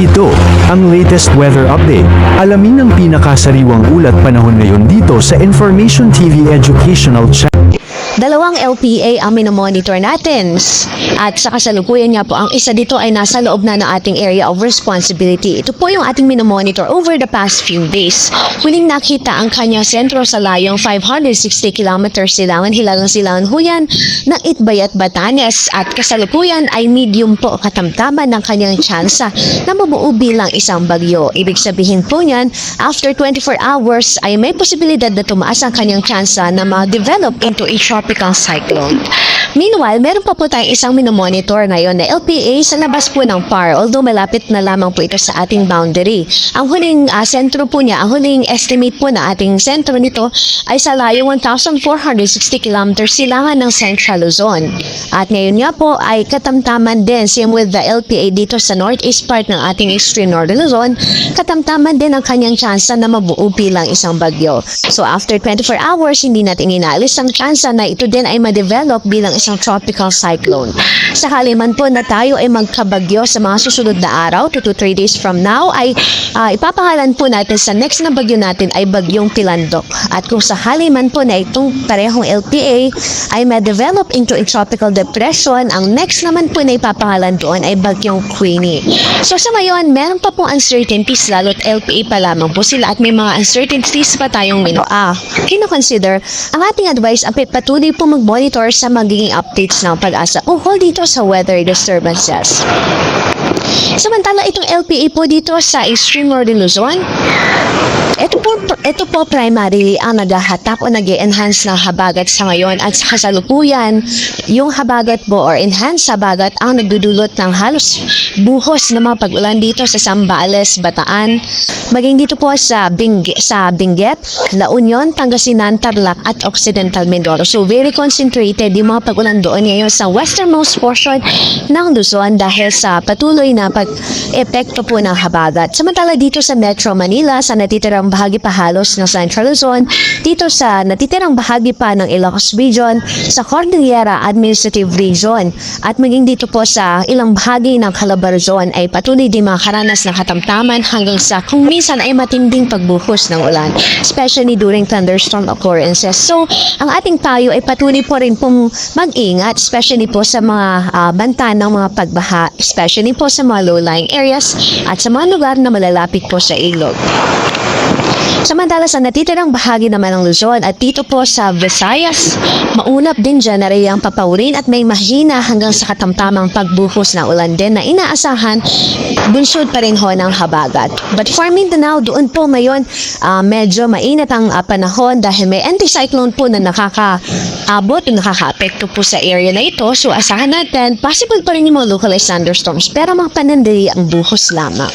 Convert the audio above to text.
Ito ang latest weather update. Alamin ang pinakasariwang ulat panahon ngayon dito sa Information TV Educational Channel. Dalawang LPA ang minomonitor natin at sa kasalukuyan nga po ang isa dito ay nasa loob na ng ating area of responsibility. Ito po yung ating minomonitor over the past few days. Huling nakita ang kanyang sentro sa layong 560 kilometers silangan huyan ng Itbayat, Batanes at kasalukuyan ay medium po katamtaman ng kanyang tsansa na mabuo bilang isang bagyo. Ibig sabihin po niyan, after 24 hours ay may posibilidad na tumaas ang kanyang tsansa na ma-develop into a tropical cyclone. Meanwhile, meron pa po tayong isang minomonitor ngayon na LPA sa labas po ng PAR, although malapit na lamang po ito sa ating boundary. Ang huling sentro po niya, ang huling estimate po na ating sentro nito ay sa layo 1,460 kilometers silangan ng Central Luzon. At ngayon nga po ay katamtaman din, same with the LPA dito sa northeast part ng ating extreme northern Luzon, katamtaman din ang kanyang tsansa na mabuo bilang isang bagyo. So after 24 hours, hindi natin inaalis ang tsansa na ito din ay ma-develop bilang isang tropical cyclone. Sakali man po na tayo ay magkabagyo sa mga susunod na araw, 2 to 3 days from now, ay ipapangalan po natin sa next na bagyo natin ay bagyong Pilandok. At kung sakali man po na itong parehong LPA ay ma-develop into a tropical depression, ang next naman po na ipapangalan doon ay bagyong Queenie. So sa ngayon, meron pa pong uncertainties, lalo't LPA pa lamang po sila at may mga uncertainties pa tayong kino-consider. Ang ating advice ay patuloy po mag-monitor sa magiging updates ng pag-asa ukol dito sa weather disturbances. Samantala, itong LPA po dito sa extreme northern Luzon, ito po primarily ang naghahatak o nag-enhance ng habagat sa ngayon at sa kasalukuyan, yung habagat po or enhanced habagat ang nagdudulot ng halos buhos ng mga pag-ulan dito sa Zambales, Bataan, maging dito po sa Benguet, La Union, Pangasinan, Tarlac at Occidental Mindoro. So very concentrated yung mga pag-ulan doon ngayon sa westernmost portion ng Luzon dahil sa patuloy na pag-epekto po ng habagat. Samantala dito sa Metro Manila, sa natitirang bahagi pa halos ng Central Luzon, dito sa natitirang bahagi pa ng Ilocos Region, sa Cordillera Administrative Region, at maging dito po sa ilang bahagi ng Calabarzon ay patuloy din makaranas ng katamtaman hanggang sa kung minsan ay matinding pagbuhos ng ulan, especially during thunderstorm occurrences. So, ang ating payo ay patuloy po rin pong mag-ingat, especially po sa mga banta ng mga pagbaha, especially po sa mga low-lying areas at sa mga lugar na malalapit po sa ilog. Samantala sa natitirang bahagi naman ng Luzon at dito po sa Visayas, maulap din dyan na rin ang papaurin at may mahina hanggang sa katamtamang pagbuhos ng ulan din na inaasahan bunsod pa rin ho ng habagat. But for Mindanao, doon po ngayon medyo mainit ang panahon dahil may anticyclone po na nakakaabot o nakaka-apekto po sa area na ito. So asahan natin, possible pa rin yung mga localized thunderstorms pero mga panandali ang buhos lamang.